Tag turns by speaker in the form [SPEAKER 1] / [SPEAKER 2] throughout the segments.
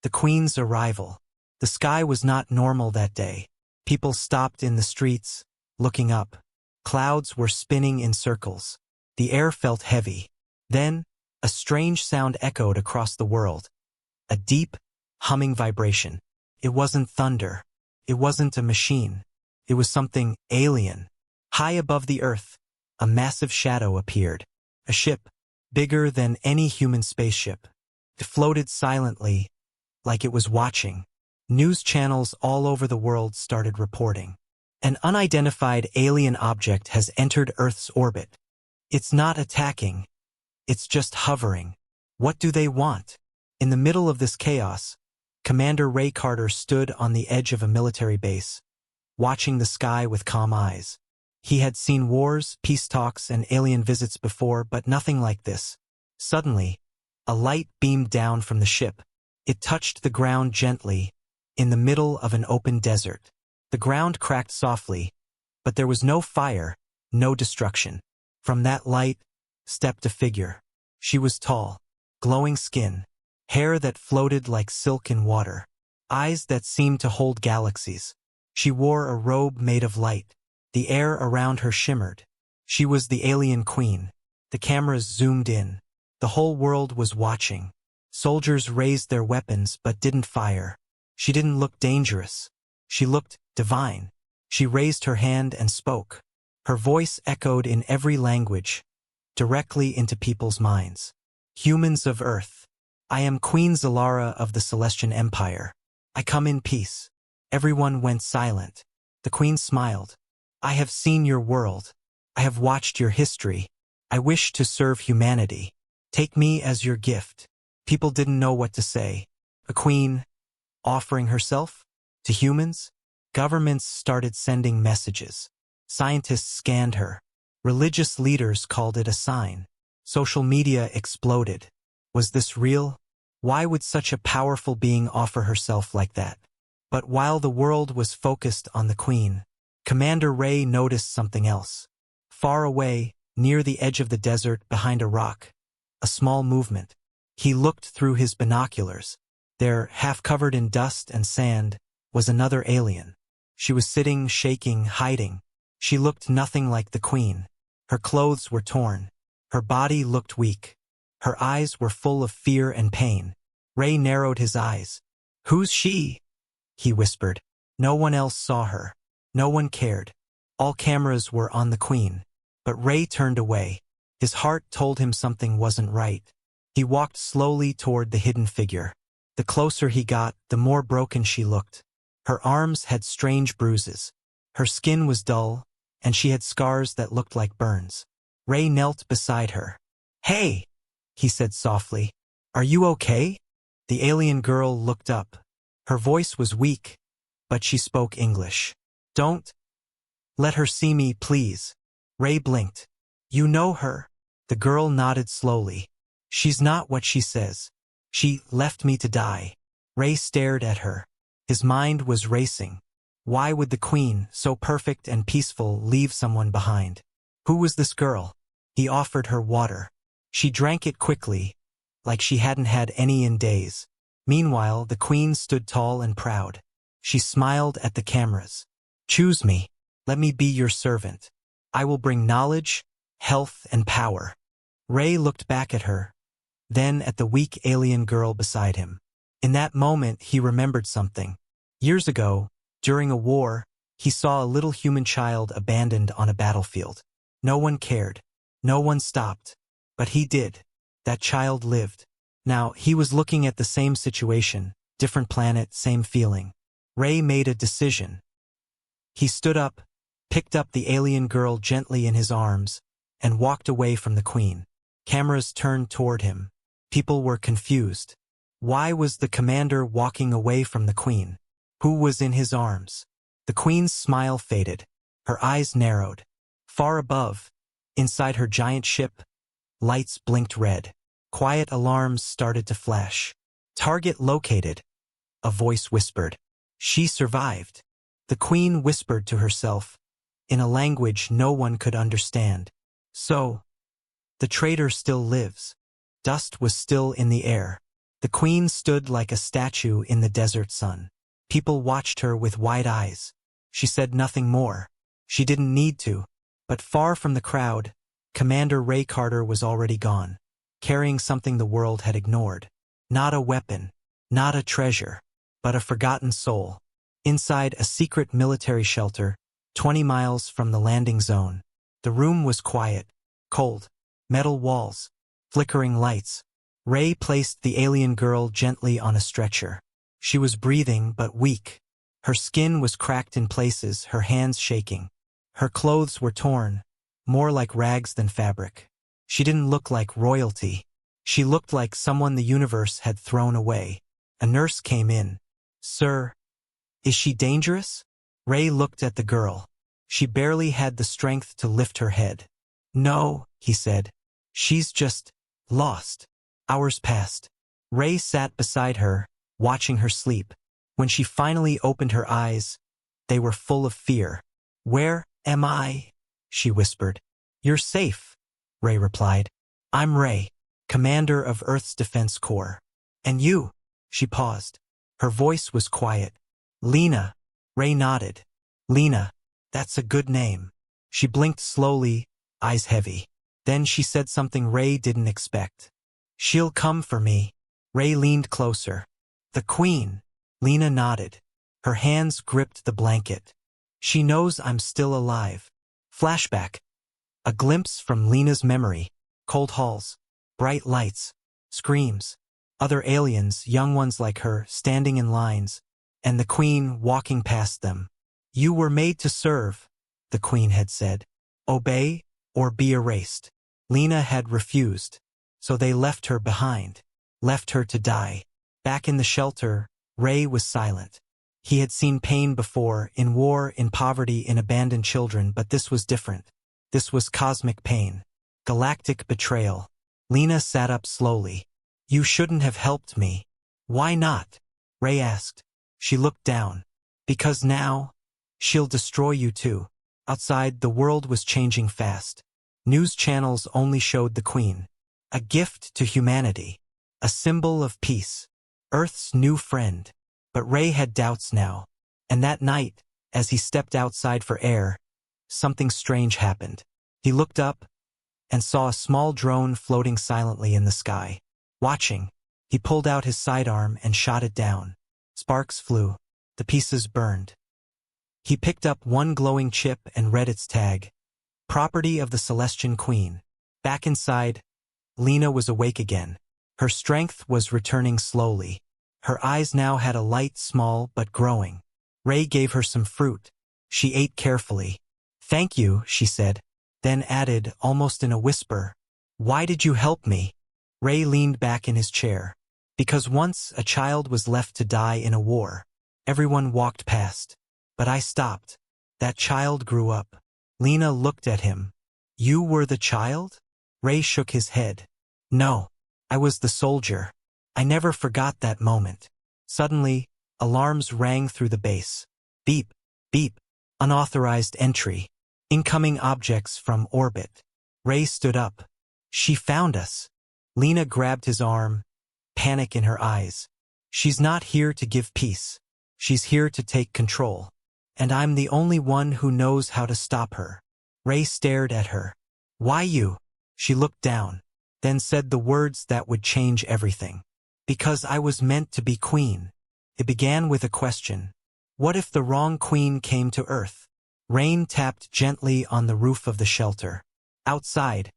[SPEAKER 1] The Queen's arrival. The sky was not normal that day. People stopped in the streets, looking up. Clouds were spinning in circles. The air felt heavy. Then, a strange sound echoed across the world. A deep, humming vibration. It wasn't thunder. It wasn't a machine. It was something alien. High above the earth, a massive shadow appeared. A ship, bigger than any human spaceship. It floated silently, like it was watching. News channels all over the world started reporting. An unidentified alien object has entered Earth's orbit. It's not attacking. It's just hovering. What do they want? In the middle of this chaos, Commander Ray Carter stood on the edge of a military base, watching the sky with calm eyes. He had seen wars, peace talks, and alien visits before, but nothing like this. Suddenly, a light beamed down from the ship. It touched the ground gently, in the middle of an open desert. The ground cracked softly, but there was no fire, no destruction. From that light stepped a figure. She was tall, glowing skin, hair that floated like silk in water, eyes that seemed to hold galaxies. She wore a robe made of light. The air around her shimmered. She was the alien queen. The cameras zoomed in. The whole world was watching. Soldiers raised their weapons but didn't fire. She didn't look dangerous. She looked divine. She raised her hand and spoke. Her voice echoed in every language, directly into people's minds. Humans of Earth, I am Queen Zalara of the Celestian Empire. I come in peace. Everyone went silent. The queen smiled. I have seen your world. I have watched your history. I wish to serve humanity. Take me as your gift. People didn't know what to say. A queen offering herself to humans? Governments started sending messages. Scientists scanned her. Religious leaders called it a sign. Social media exploded. Was this real? Why would such a powerful being offer herself like that? But while the world was focused on the queen, Commander Ray noticed something else. Far away, near the edge of the desert behind a rock, a small movement. He looked through his binoculars. There, half covered in dust and sand, was another alien. She was sitting, shaking, hiding. She looked nothing like the queen. Her clothes were torn. Her body looked weak. Her eyes were full of fear and pain. Ray narrowed his eyes. "Who's she?" he whispered. No one else saw her. No one cared. All cameras were on the queen. But Ray turned away. His heart told him something wasn't right. He walked slowly toward the hidden figure. The closer he got, the more broken she looked. Her arms had strange bruises. Her skin was dull, and she had scars that looked like burns. Ray knelt beside her. "Hey," he said softly. "Are you okay?" The alien girl looked up. Her voice was weak, but she spoke English. "Don't let her see me, please." Ray blinked. "You know her?" The girl nodded slowly. "She's not what she says. She left me to die." Ray stared at her. His mind was racing. Why would the queen, so perfect and peaceful, leave someone behind? Who was this girl? He offered her water. She drank it quickly, like she hadn't had any in days. Meanwhile, the queen stood tall and proud. She smiled at the cameras. "Choose me. Let me be your servant. I will bring knowledge, health, and power." Ray looked back at her, then at the weak alien girl beside him. In that moment, he remembered something. Years ago, during a war, he saw a little human child abandoned on a battlefield. No one cared. No one stopped. But he did. That child lived. Now, he was looking at the same situation, different planet, same feeling. Ray made a decision. He stood up, picked up the alien girl gently in his arms, and walked away from the queen. Cameras turned toward him. People were confused. Why was the commander walking away from the queen? Who was in his arms? The queen's smile faded. Her eyes narrowed. Far above, inside her giant ship, lights blinked red. Quiet alarms started to flash. "Target located," a voice whispered. She survived. The queen whispered to herself, in a language no one could understand. So, the traitor still lives. Dust was still in the air. The queen stood like a statue in the desert sun. People watched her with wide eyes. She said nothing more. She didn't need to. But far from the crowd, Commander Ray Carter was already gone, carrying something the world had ignored. Not a weapon, not a treasure, but a forgotten soul. Inside a secret military shelter, 20 miles from the landing zone. The room was quiet, cold, metal walls, flickering lights. Ray placed the alien girl gently on a stretcher. She was breathing but weak. Her skin was cracked in places, her hands shaking. Her clothes were torn, more like rags than fabric. She didn't look like royalty. She looked like someone the universe had thrown away. A nurse came in. "Sir, is she dangerous?" Ray looked at the girl. She barely had the strength to lift her head. "No," he said. "She's just lost." Hours passed. Ray sat beside her, watching her sleep. When she finally opened her eyes, they were full of fear. "Where am I?" she whispered. "You're safe," Ray replied. "I'm Ray, commander of Earth's Defense Corps. And you?" She paused. Her voice was quiet. "Lena." Ray nodded. "Lena, that's a good name." She blinked slowly, eyes heavy. Then she said something Ray didn't expect. "She'll come for me." Ray leaned closer. "The Queen." Lena nodded. Her hands gripped the blanket. "She knows I'm still alive." Flashback. A glimpse from Lena's memory. Cold halls, bright lights, screams. Other aliens, young ones like her, standing in lines, and the Queen walking past them. "You were made to serve," the Queen had said. "Obey or be erased." Lena had refused, so they left her behind, left her to die. Back in the shelter, Ray was silent. He had seen pain before, in war, in poverty, in abandoned children, but this was different. This was cosmic pain. Galactic betrayal. Lena sat up slowly. "You shouldn't have helped me." "Why not?" Ray asked. She looked down. "Because now, she'll destroy you too." Outside, the world was changing fast. News channels only showed the Queen. A gift to humanity. A symbol of peace. Earth's new friend. But Ray had doubts now. And that night, as he stepped outside for air, something strange happened. He looked up and saw a small drone floating silently in the sky. Watching, he pulled out his sidearm and shot it down. Sparks flew. The pieces burned. He picked up one glowing chip and read its tag. Property of the Celestian Queen. Back inside, Lena was awake again. Her strength was returning slowly. Her eyes now had a light, small but growing. Ray gave her some fruit. She ate carefully. "Thank you," she said, then added, almost in a whisper, "Why did you help me?" Ray leaned back in his chair. "Because once a child was left to die in a war. Everyone walked past. But I stopped. That child grew up." Lena looked at him. "You were the child?" Ray shook his head. "No, I was the soldier." I never forgot that moment. Suddenly, alarms rang through the base. Beep, beep, unauthorized entry. Incoming objects from orbit. Ray stood up. "She found us." Lena grabbed his arm, panic in her eyes. "She's not here to give peace. She's here to take control. And I'm the only one who knows how to stop her." Ray stared at her. "Why you?" She looked down, then said the words that would change everything. "Because I was meant to be queen." It began with a question. What if the wrong queen came to Earth? Rain tapped gently on the roof of the shelter. Outside,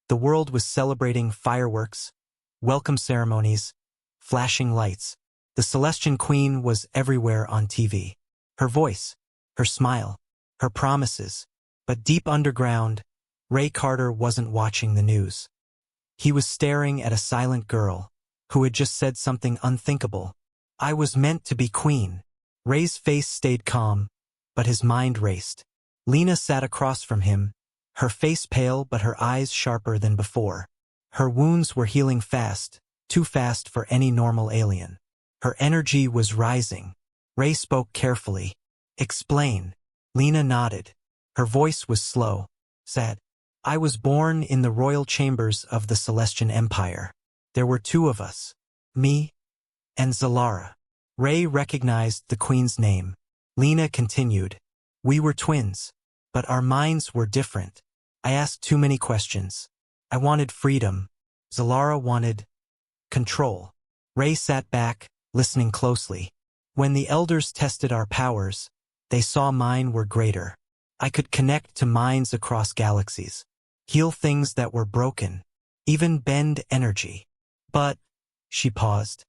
[SPEAKER 1] the world was celebrating fireworks, welcome ceremonies, flashing lights. The Celestian Queen was everywhere on TV. Her voice, her smile, her promises. But deep underground, Ray Carter wasn't watching the news. He was staring at a silent girl who had just said something unthinkable. "I was meant to be queen." Ray's face stayed calm, but his mind raced. Lena sat across from him, her face pale but her eyes sharper than before. Her wounds were healing fast, too fast for any normal alien. Her energy was rising. Ray spoke carefully. "Explain." Lena nodded. Her voice was slow, sad. "I was born in the royal chambers of the Celestian Empire. There were two of us. Me And Zalara. Ray recognized the Queen's name. Lena continued. We were twins. But our minds were different. I asked too many questions. I wanted freedom. Zalara wanted control. Ray sat back, listening closely. When the elders tested our powers, they saw mine were greater. I could connect to minds across galaxies, heal things that were broken, even bend energy. But, she paused,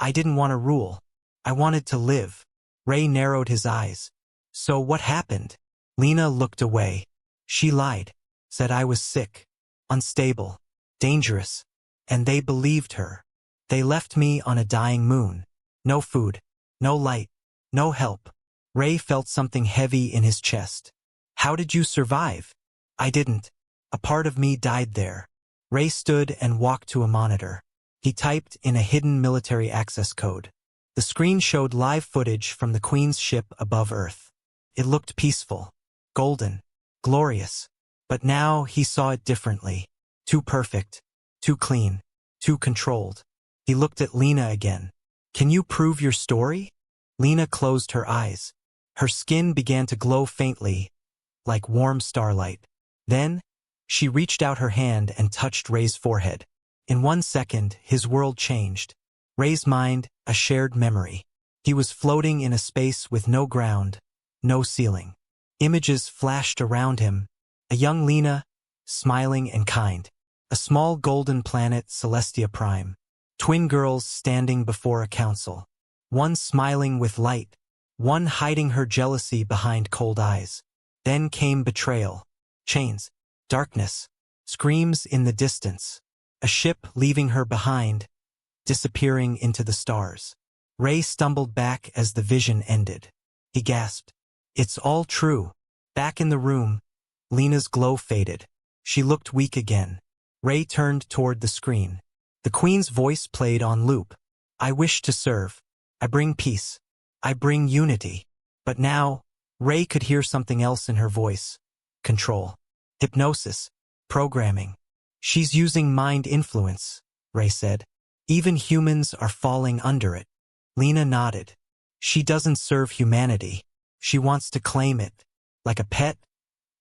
[SPEAKER 1] I didn't want to rule. I wanted to live. Ray narrowed his eyes. So what happened? Lena looked away. She lied, said I was sick, unstable, dangerous, and they believed her. They left me on a dying moon. No food, no light, no help. Ray felt something heavy in his chest. How did you survive? I didn't. A part of me died there. Ray stood and walked to a monitor. He typed in a hidden military access code. The screen showed live footage from the Queen's ship above Earth. It looked peaceful, golden, glorious. But now he saw it differently. Too perfect, too clean, too controlled. He looked at Lena again. Can you prove your story? Lena closed her eyes. Her skin began to glow faintly, like warm starlight. Then, she reached out her hand and touched Ray's forehead. In 1 second, his world changed. Ray's mind, a shared memory. He was floating in a space with no ground, no ceiling. Images flashed around him. A young Lena, smiling and kind. A small golden planet, Celestia Prime. Twin girls standing before a council. One smiling with light, one hiding her jealousy behind cold eyes. Then came betrayal, chains, darkness, screams in the distance. A ship leaving her behind, disappearing into the stars. Ray stumbled back as the vision ended. He gasped. It's all true. Back in the room, Lena's glow faded. She looked weak again. Ray turned toward the screen. The Queen's voice played on loop. I wish to serve. I bring peace. I bring unity. But now, Ray could hear something else in her voice. Control. Hypnosis. Programming. She's using mind influence, Ray said. Even humans are falling under it. Lena nodded. She doesn't serve humanity. She wants to claim it. Like a pet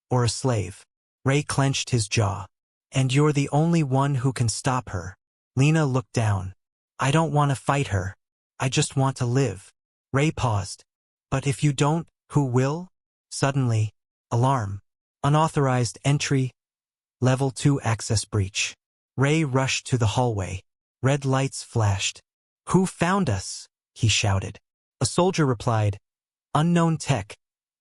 [SPEAKER 1] or a slave. Ray clenched his jaw. And you're the only one who can stop her. Lena looked down. I don't want to fight her. I just want to live. Ray paused. But if you don't, who will? Suddenly, alarm. Unauthorized entry. Level 2 access breach. Ray rushed to the hallway. Red lights flashed. Who found us? He shouted. A soldier replied. Unknown tech.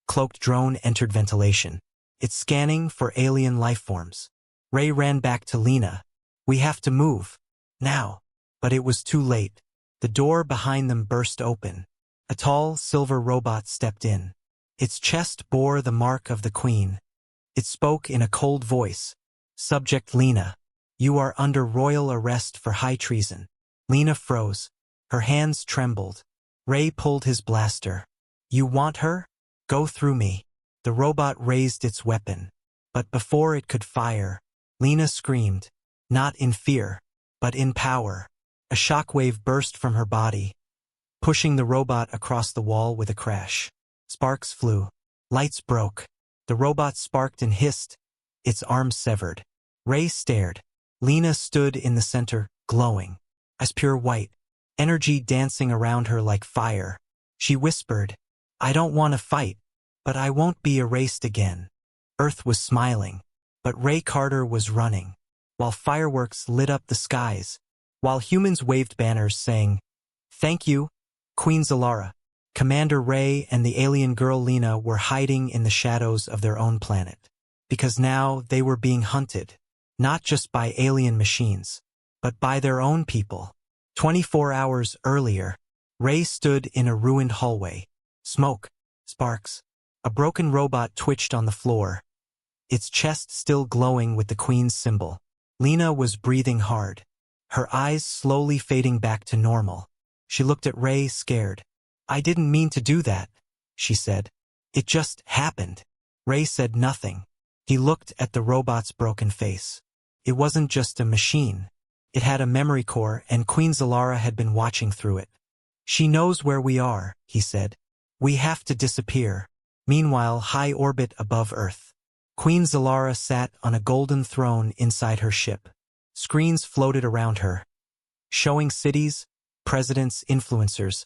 [SPEAKER 1] Cloaked drone entered ventilation. It's scanning for alien life forms. Ray ran back to Lena. We have to move. Now. But it was too late. The door behind them burst open. A tall, silver robot stepped in. Its chest bore the mark of the Queen. It spoke in a cold voice. Subject Lena. You are under royal arrest for high treason. Lena froze. Her hands trembled. Ray pulled his blaster. You want her? Go through me. The robot raised its weapon. But before it could fire, Lena screamed. Not in fear, but in power. A shockwave burst from her body, pushing the robot across the wall with a crash. Sparks flew. Lights broke. The robot sparked and hissed. Its arms severed. Ray stared. Lena stood in the center, glowing. As pure white. Energy dancing around her like fire. She whispered, I don't want to fight, but I won't be erased again. Earth was smiling, but Ray Carter was running. While fireworks lit up the skies. While humans waved banners saying, Thank you, Queen Zalara. Commander Ray and the alien girl Lena were hiding in the shadows of their own planet. Because now they were being hunted, not just by alien machines, but by their own people. 24 hours earlier, Ray stood in a ruined hallway. Smoke, sparks. A broken robot twitched on the floor, its chest still glowing with the Queen's symbol. Lena was breathing hard, her eyes slowly fading back to normal. She looked at Ray, scared. I didn't mean to do that, she said. It just happened. Ray said nothing. He looked at the robot's broken face. It wasn't just a machine. It had a memory core, and Queen Zalara had been watching through it. She knows where we are, he said. We have to disappear. Meanwhile, high orbit above Earth. Queen Zalara sat on a golden throne inside her ship. Screens floated around her, showing cities, presidents, influencers,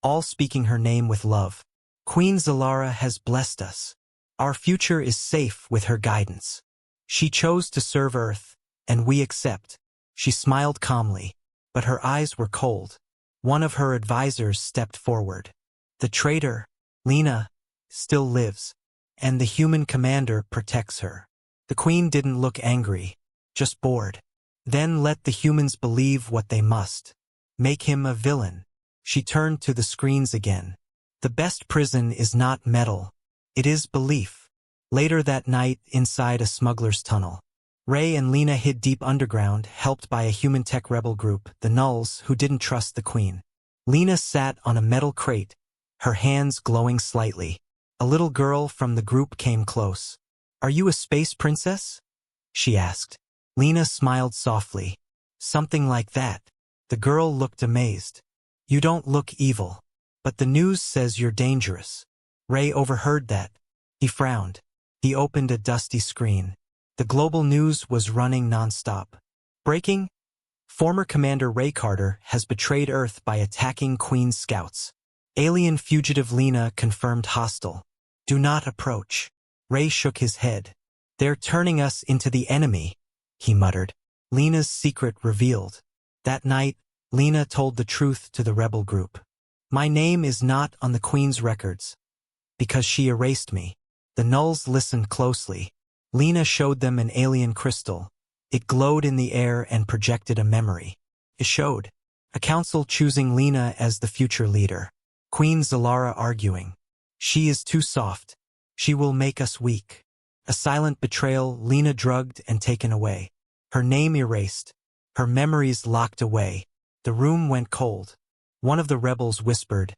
[SPEAKER 1] all speaking her name with love. Queen Zalara has blessed us. Our future is safe with her guidance. She chose to serve Earth, and we accept. She smiled calmly, but her eyes were cold. One of her advisors stepped forward. The traitor, Lena, still lives, and the human commander protects her. The queen didn't look angry, just bored. Then let the humans believe what they must. Make him a villain. She turned to the screens again. The best prison is not metal. It is belief. Later that night, inside a smuggler's tunnel, Ray and Lena hid deep underground, helped by a human tech rebel group, the Nulls, who didn't trust the queen. Lena sat on a metal crate, her hands glowing slightly. A little girl from the group came close. "Are you a space princess?" she asked. Lena smiled softly. "Something like that." The girl looked amazed. "You don't look evil. But the news says you're dangerous." Ray overheard that. He frowned. He opened a dusty screen. The global news was running non-stop. Breaking: former Commander Ray Carter has betrayed Earth by attacking Queen's scouts. Alien fugitive Lena confirmed hostile. Do not approach. Ray shook his head. They're turning us into the enemy, he muttered. Lena's secret revealed. That night, Lena told the truth to the rebel group. My name is not on the Queen's records, because she erased me. The Nulls listened closely. Lena showed them an alien crystal. It glowed in the air and projected a memory. It showed a council choosing Lena as the future leader. Queen Zalara arguing. She is too soft. She will make us weak. A silent betrayal, Lena drugged and taken away. Her name erased. Her memories locked away. The room went cold. One of the rebels whispered,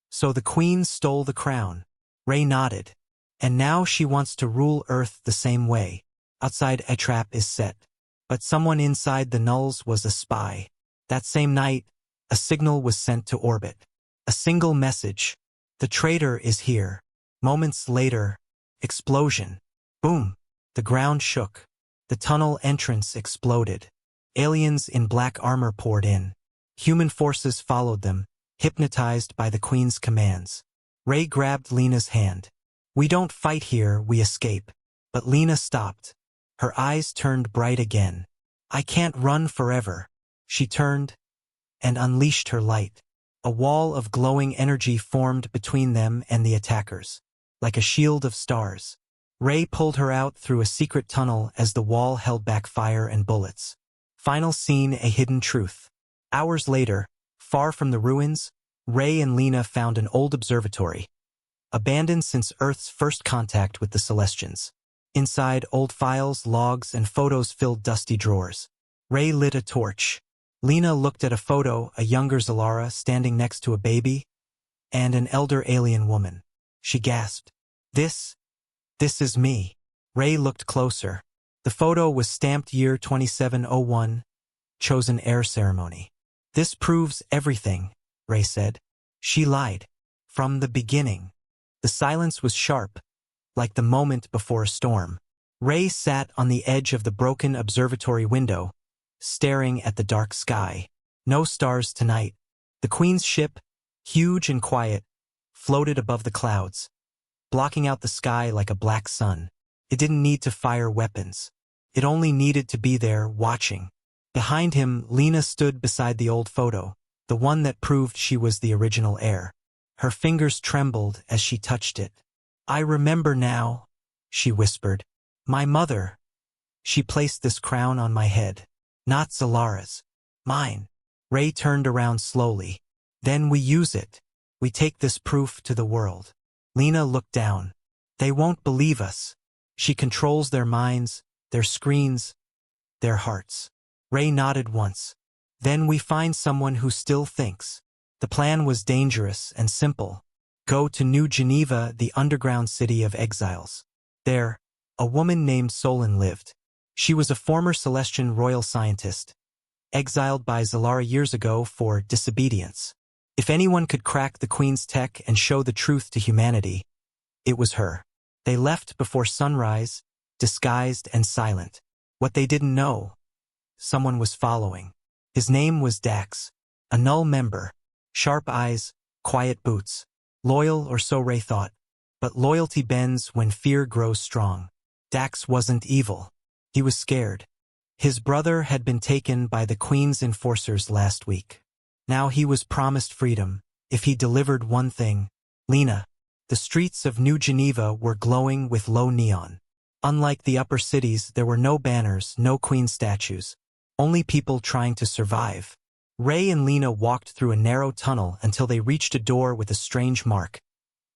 [SPEAKER 1] "So the queen stole the crown." Ray nodded. "And now she wants to rule Earth the same way." Outside, a trap is set. But someone inside the Nulls was a spy. That same night, a signal was sent to orbit. A single message. The traitor is here. Moments later, explosion. Boom. The ground shook. The tunnel entrance exploded. Aliens in black armor poured in. Human forces followed them, hypnotized by the Queen's commands. Ray grabbed Lena's hand. "We don't fight here, we escape." But Lena stopped. Her eyes turned bright again. "I can't run forever." She turned and unleashed her light. A wall of glowing energy formed between them and the attackers, like a shield of stars. Ray pulled her out through a secret tunnel as the wall held back fire and bullets. Final scene: a hidden truth. Hours later, far from the ruins, Ray and Lena found an old observatory, abandoned since Earth's first contact with the Celestians. Inside, old files, logs, and photos filled dusty drawers. Ray lit a torch. Lena looked at a photo, a younger Zalara standing next to a baby, and an elder alien woman. She gasped, This is me." Ray looked closer. The photo was stamped year 2701, chosen heir ceremony. "This proves everything," Ray said. She lied. From the beginning. The silence was sharp, like the moment before a storm. Ray sat on the edge of the broken observatory window, staring at the dark sky. No stars tonight. The Queen's ship, huge and quiet, floated above the clouds, blocking out the sky like a black sun. It didn't need to fire weapons. It only needed to be there, watching. Behind him, Lena stood beside the old photo, the one that proved she was the original heir. Her fingers trembled as she touched it. "I remember now," she whispered. "My mother. She placed this crown on my head. Not Zalara's. Mine." Ray turned around slowly. "Then we use it. We take this proof to the world." Lena looked down. "They won't believe us." She controls their minds, their screens, their hearts. Ray nodded once. "Then we find someone who still thinks." The plan was dangerous and simple. Go to New Geneva, the underground city of exiles. There, a woman named Solon lived. She was a former Celestian royal scientist, exiled by Zalara years ago for disobedience. If anyone could crack the Queen's tech and show the truth to humanity, it was her. They left before sunrise, disguised and silent. What they didn't know, someone was following. His name was Dax, a null member. Sharp eyes, quiet boots. Loyal, or so Ray thought. But loyalty bends when fear grows strong. Dax wasn't evil. He was scared. His brother had been taken by the Queen's enforcers last week. Now he was promised freedom, if he delivered one thing. Lena. The streets of New Geneva were glowing with low neon. Unlike the upper cities, there were no banners, no Queen statues. Only people trying to survive. Ray and Lena walked through a narrow tunnel until they reached a door with a strange mark.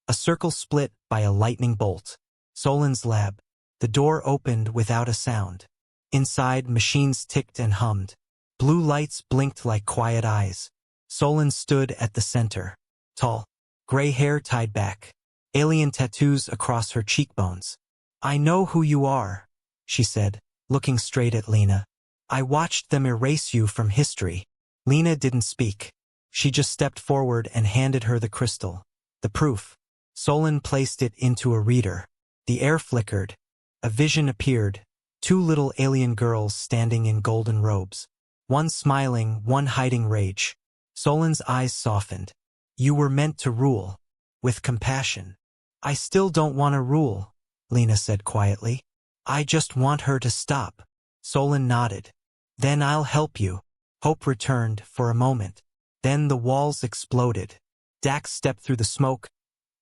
[SPEAKER 1] A circle split by a lightning bolt. Solon's lab. The door opened without a sound. Inside, machines ticked and hummed. Blue lights blinked like quiet eyes. Solon stood at the center. Tall. Gray hair tied back. Alien tattoos across her cheekbones. "I know who you are," she said, looking straight at Lena. "I watched them erase you from history." Lena didn't speak. She just stepped forward and handed her the crystal. The proof. Solon placed it into a reader. The air flickered. A vision appeared. Two little alien girls standing in golden robes. One smiling, one hiding rage. Solon's eyes softened. "You were meant to rule. With compassion." "I still don't want to rule," Lena said quietly. "I just want her to stop." Solon nodded. "Then I'll help you." Hope returned for a moment. Then the walls exploded. Dax stepped through the smoke,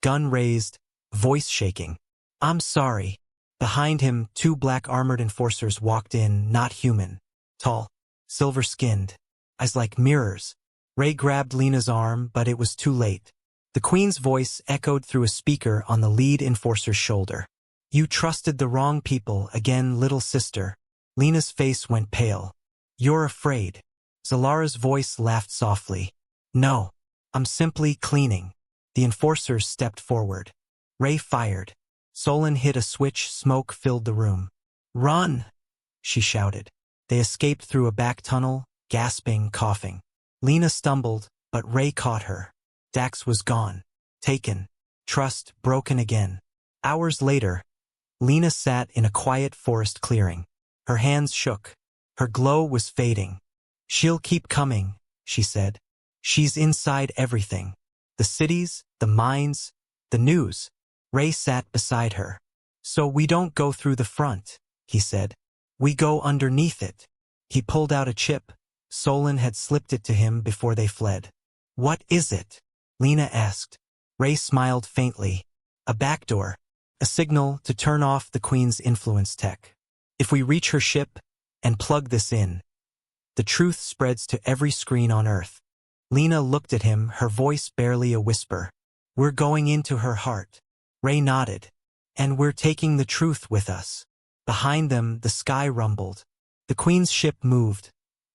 [SPEAKER 1] gun raised, voice shaking. "I'm sorry." Behind him, two black armored enforcers walked in, not human. Tall, silver-skinned, eyes like mirrors. Ray grabbed Lena's arm, but it was too late. The Queen's voice echoed through a speaker on the lead enforcer's shoulder. "You trusted the wrong people again, little sister." Lena's face went pale. "You're afraid." Zalara's voice laughed softly. "No, I'm simply cleaning." The enforcers stepped forward. Ray fired. Solon hit a switch, smoke filled the room. "Run!" she shouted. They escaped through a back tunnel, gasping, coughing. Lena stumbled, but Ray caught her. Dax was gone. Taken. Trust broken again. Hours later, Lena sat in a quiet forest clearing. Her hands shook. Her glow was fading. "She'll keep coming," she said. "She's inside everything. The cities, the mines, the news." Ray sat beside her. "So we don't go through the front," he said. "We go underneath it." He pulled out a chip. Solon had slipped it to him before they fled. "What is it?" Lena asked. Ray smiled faintly. "A backdoor. A signal to turn off the Queen's influence tech. If we reach her ship and plug this in, the truth spreads to every screen on Earth." Lena looked at him, her voice barely a whisper. "We're going into her heart." Ray nodded. "And we're taking the truth with us." Behind them, the sky rumbled. The Queen's ship moved,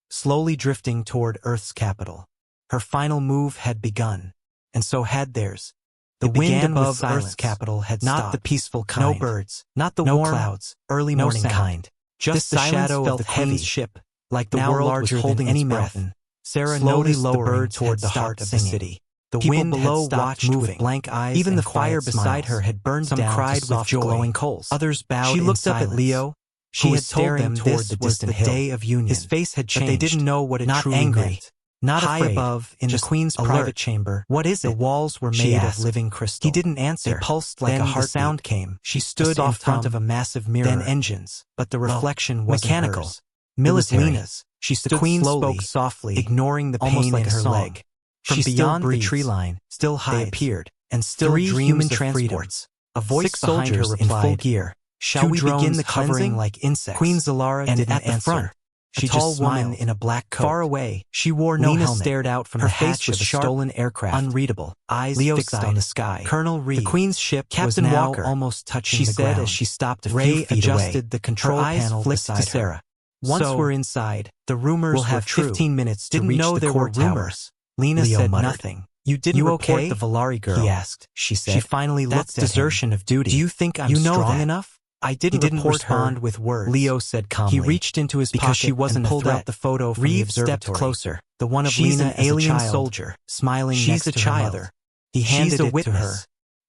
[SPEAKER 1] slowly drifting toward Earth's capital. Her final move had begun, and so had theirs. The wind above Earth's capital had stopped. Not the peaceful kind. No birds. Not the warm clouds. Early morning kind. Just the shadow of the Queen's ship, like the world was holding its breath. Sarah noticed the birds toward the heart of the city. The wind below watched with blank eyes. Even the fire beside her had burned down. Some cried with joy. Glowing coals. Others bowed. She looked up at Leo. She had told them toward the distant hill. Day of union. His face had changed. But they didn't know what it truly meant. Not high above, in the Queen's private chamber. "What is it?" The walls were made of living crystal. He didn't answer. They pulsed like a heartbeat. The sound came. She stood in front of a massive mirror. Then engines. But the reflection wasn't mechanical. Hers. Military. Lena's. She stood slowly, spoke softly, ignoring the pain in her leg. From beyond the tree line, still high, they appeared, and still three human transports. A voice behind her replied, in full gear. "Shall we begin the cleansing?" Like insects. Queen Zalara didn't answer. At the front, she tall woman in a black coat. Far away, she wore no helmet. Stared out from her hatch of a stolen aircraft. Unreadable. Eyes fixed on the sky. Colonel Reed. The Queen's ship Captain was now Walker, almost touching the ground. She said as she stopped a few feet adjusted away. The control panel beside Sarah. "Once we're inside, the rumors will have 15 minutes to reach the court towers." Lena said nothing. "You didn't report the Valari girl?" he asked. She said. She finally looked at him. That's desertion of duty. "Do you think I'm strong enough?" I didn't respond with words, Leo said calmly. He reached into his pocket she wasn't and pulled out the photo from the observatory. Stepped closer, the one of Lena as an alien soldier, smiling next to her mother. He handed it to her.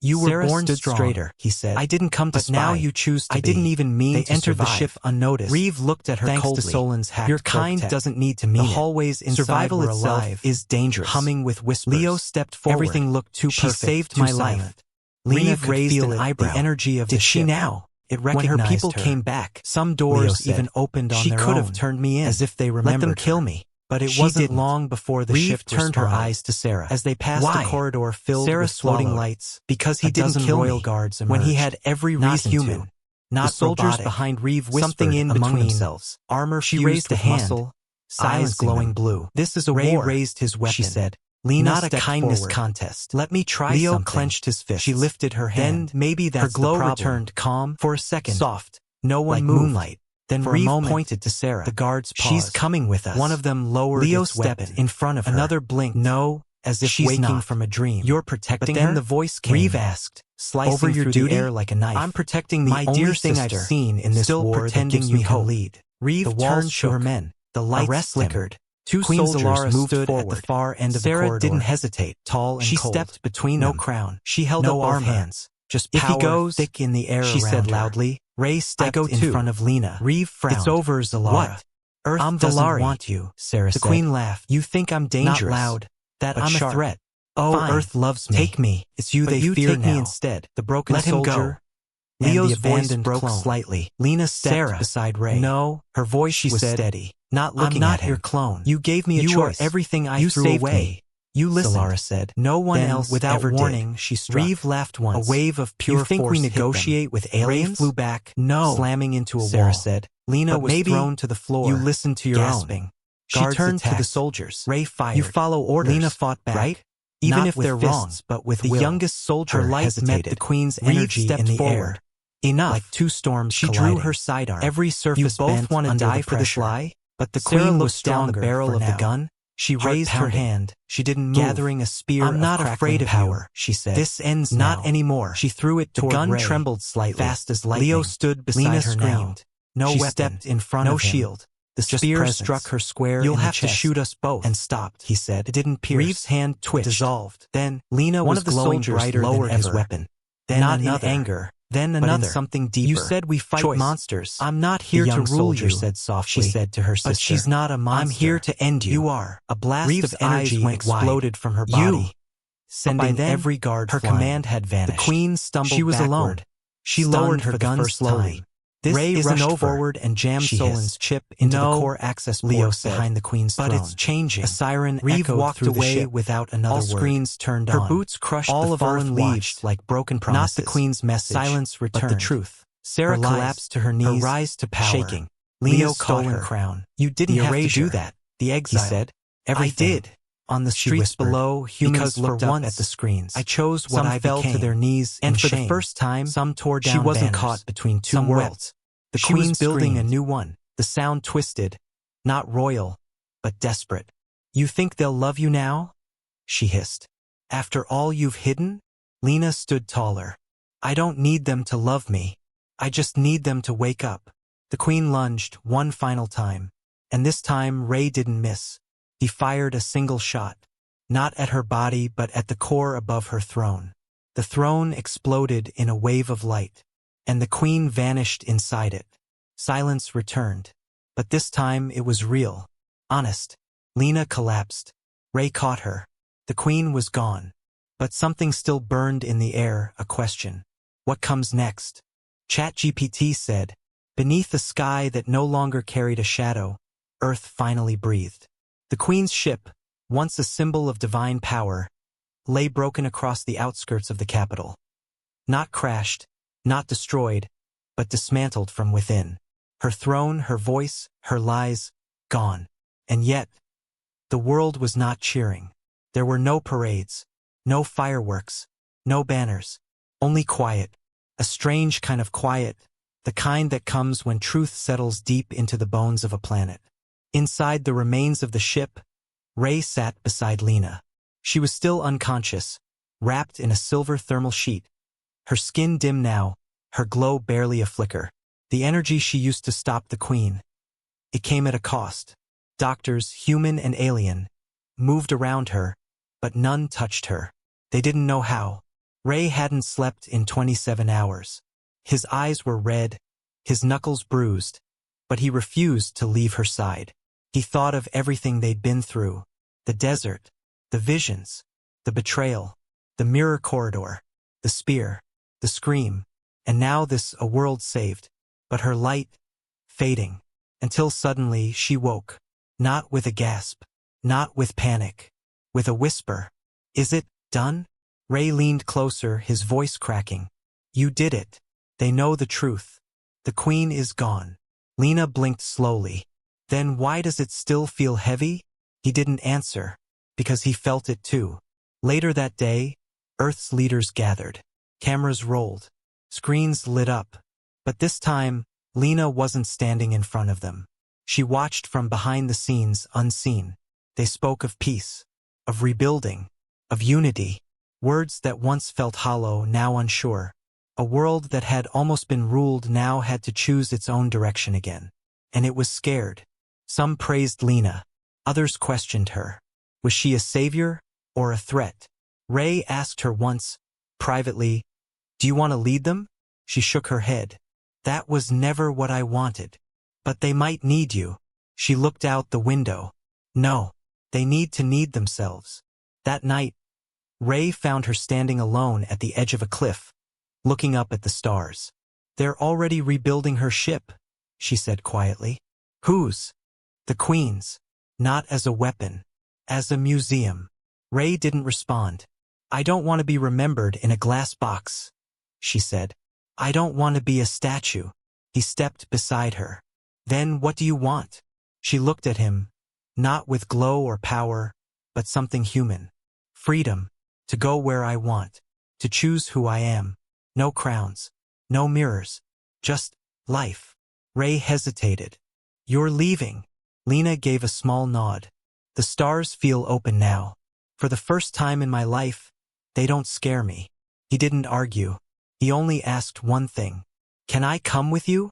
[SPEAKER 1] You were born straighter, he said. I didn't come to spy. But now you choose to be. I didn't even mean to entered survive. The ship unnoticed. Reeve looked at her thanks coldly. To Solon's hacked your kind doesn't need to mean the hallways inside survival were alive is dangerous. Humming with whispers. Leo stepped forward. Everything looked too perfect. She saved my life. Reeve raised an eyebrow. The energy of the ship. Did she now? It recognized when her people came back. Some doors even opened on their own. She could have turned me in, as if they remembered. Let them kill me. But it wasn't long before the ship turned her eyes to Sarah. As they passed a corridor filled with floating lights, because he didn't kill royal guards emerged, when he had every reason to. Not the soldiers robotic. Behind Reeve whispered something in among themselves. Armor she raised a hand, muscle, eyes glowing blue. This is a Ray war. Raised his weapon, she said. Lena not a kindness forward. Contest. Let me try Leo something. Clenched his fist. She lifted her hand. Then maybe that's her glow the returned calm for a second. Soft. No one like moved. Moonlight. Then for Reeve pointed to Sarah. The guards paused. She's coming with us. One of them lowered Leo its weapon in front of her. Another blinked. No, as if she's waking not. From a dream. You're protecting her? But then the voice came. Reeve asked, slicing over your through duty? The air like a knife. I'm protecting my dear thing sister. I've seen in this still war pretending that gives me hope. Lead. Reeve turned to her men. The lights flickered. Two Queen soldiers moved stood forward. At the far end of Sarah the corridor. Didn't hesitate. Tall and she cold. Stepped between no them. Crown. She held no up armor. Hands. Just power. If he goes thick in the air, she said loudly. Ray stepped in front of Lena. Reeve frowned. It's over, Zalara. What? Earth doesn't want you, Sarah said. The Queen laughed. You think I'm dangerous. Not loud. That I'm sharp. A threat. Oh, fine. Earth loves me. Take me. It's you but they you fear take now. Me instead. The broken let soldier. Him go. Leo's voice broke clone. Slightly. Lena stepped Sarah. Beside Ray. No, her voice she was said, steady. Not looking I'm not at him. Your clone. You gave me a choice. You are everything I threw away. Me. You listened, Zalara said. No one then, else without ever warning, did. She struck. Reeve laughed once. A wave of pure you think force we negotiate with aliens? Ray flew back, no, slamming into a Sarah wall. Said. Lena but was maybe thrown to the floor. You listened to your gasping. Own. She guards turned attacked. To the soldiers. Ray fired. You follow orders. Lena fought back, right? Even not if they're fists, wrong, but with the will. Youngest soldier her light hesitated. Met the Queen's energy in the forward. Air. Enough. Like two storms she colliding. Drew her sidearm. Every surface you both want to die for this lie, but the Queen looked down the barrel of the gun. She raised her hand. She didn't move. Gathering a spear. I'm not afraid of power, she said. This ends not now. Anymore. She threw it toward the gun Ray. Trembled slightly. Fast as lightning. Leo stood beside Lena her screamed. Now. No she weapon. Stepped in front of him. No shield. The spear presence. Struck her square. You'll in have the chest. To shoot us both. And stopped, he said. It didn't pierce. Reeve's hand twitched. Dissolved. Then Lena one was of the soldiers brighter lowered than his weapon. Then not another. In anger. Then another. But in something deeper. You said we fight choice. Monsters. I'm not here to rule you, said softly. She said to her sister. But she's not a monster. I'm here to end you. You are. A blast Reeve's of energy exploded from her body, sending then, every guard her flying. Command had vanished. The Queen stumbled She was backward. Alone. She lowered her gun slowly. This Ray isn't over. Forward and jammed Solon's chip into the core access port Leo said, behind the Queen's throne. But it's changing. A siren Reeve walked through away the ship. Without another word. All screens turned on. Her boots crushed all the of fallen leaves like broken promises. Not the Queen's message. Silence returned. But the truth. Sarah collapsed to her knees, her rise to power. Shaking. Leo's stolen crown. You didn't have to do that. The exile. He said. Everything. I did. On the streets below, humans looked up at the screens. I chose what I fell to their knees and for the first time, some tore down. She wasn't caught between two worlds. The Queen's building a new one. The sound twisted, not royal, but desperate. You think they'll love you now? She hissed. After all you've hidden? Lena stood taller. I don't need them to love me. I just need them to wake up. The Queen lunged one final time, and this time Ray didn't miss. He fired a single shot, not at her body but at the core above her throne. The throne exploded in a wave of light, and the Queen vanished inside it. Silence returned, but this time it was real, honest. Lena collapsed. Ray caught her. The Queen was gone, but something still burned in the air, a question. What comes next? ChatGPT said. Beneath a sky that no longer carried a shadow, Earth finally breathed. The Queen's ship, once a symbol of divine power, lay broken across the outskirts of the capital. Not crashed, not destroyed, but dismantled from within. Her throne, her voice, her lies, gone. And yet, the world was not cheering. There were no parades, no fireworks, no banners, only quiet. A strange kind of quiet, the kind that comes when truth settles deep into the bones of a planet. Inside the remains of the ship, Ray sat beside Lena. She was still unconscious, wrapped in a silver thermal sheet. Her skin dim now, her glow barely a flicker. The energy she used to stop the queen. It came at a cost. Doctors, human and alien, moved around her, but none touched her. They didn't know how. Ray hadn't slept in 27 hours. His eyes were red, his knuckles bruised, but he refused to leave her side. He thought of everything they'd been through. The desert, the visions, the betrayal, the mirror corridor, the spear, the scream, and now this, a world saved, but her light fading, until suddenly she woke. Not with a gasp, not with panic, with a whisper. Is it done? Ray leaned closer, his voice cracking. You did it. They know the truth. The queen is gone. Lena blinked slowly. Then why does it still feel heavy? He didn't answer, because he felt it too. Later that day, Earth's leaders gathered. Cameras rolled. Screens lit up. But this time, Lena wasn't standing in front of them. She watched from behind the scenes, unseen. They spoke of peace, of rebuilding, of unity. Words that once felt hollow, now unsure. A world that had almost been ruled now had to choose its own direction again. And it was scared. Some praised Lena. Others questioned her. Was she a savior or a threat? Ray asked her once, privately, "Do you want to lead them?" She shook her head. "That was never what I wanted. But they might need you." She looked out the window. "No, they need to need themselves." That night, Ray found her standing alone at the edge of a cliff, looking up at the stars. "They're already rebuilding her ship," she said quietly. "Whose?" "The Queen's. Not as a weapon. As a museum." Ray didn't respond. "I don't want to be remembered in a glass box," she said. "I don't want to be a statue." He stepped beside her. "Then what do you want?" She looked at him, not with glow or power, but something human. "Freedom. To go where I want. To choose who I am. No crowns. No mirrors. Just life." Ray hesitated. "You're leaving." Lena gave a small nod. "The stars feel open now. For the first time in my life, they don't scare me." He didn't argue. He only asked one thing. "Can I come with you?"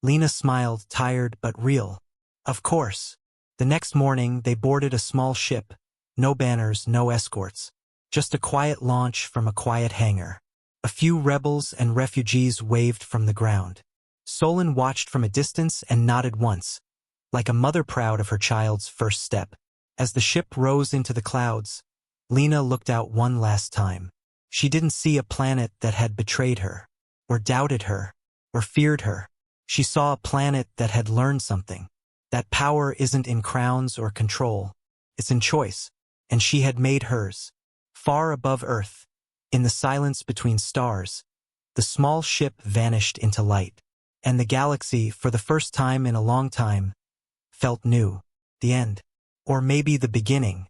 [SPEAKER 1] Lena smiled, tired but real. "Of course." The next morning, they boarded a small ship. No banners, no escorts. Just a quiet launch from a quiet hangar. A few rebels and refugees waved from the ground. Solon watched from a distance and nodded once, like a mother proud of her child's first step. As the ship rose into the clouds, Lena looked out one last time. She didn't see a planet that had betrayed her, or doubted her, or feared her. She saw a planet that had learned something. That power isn't in crowns or control. It's in choice, and she had made hers. Far above Earth, in the silence between stars, the small ship vanished into light, and the galaxy, for the first time in a long time, felt new. The end. Or maybe the beginning.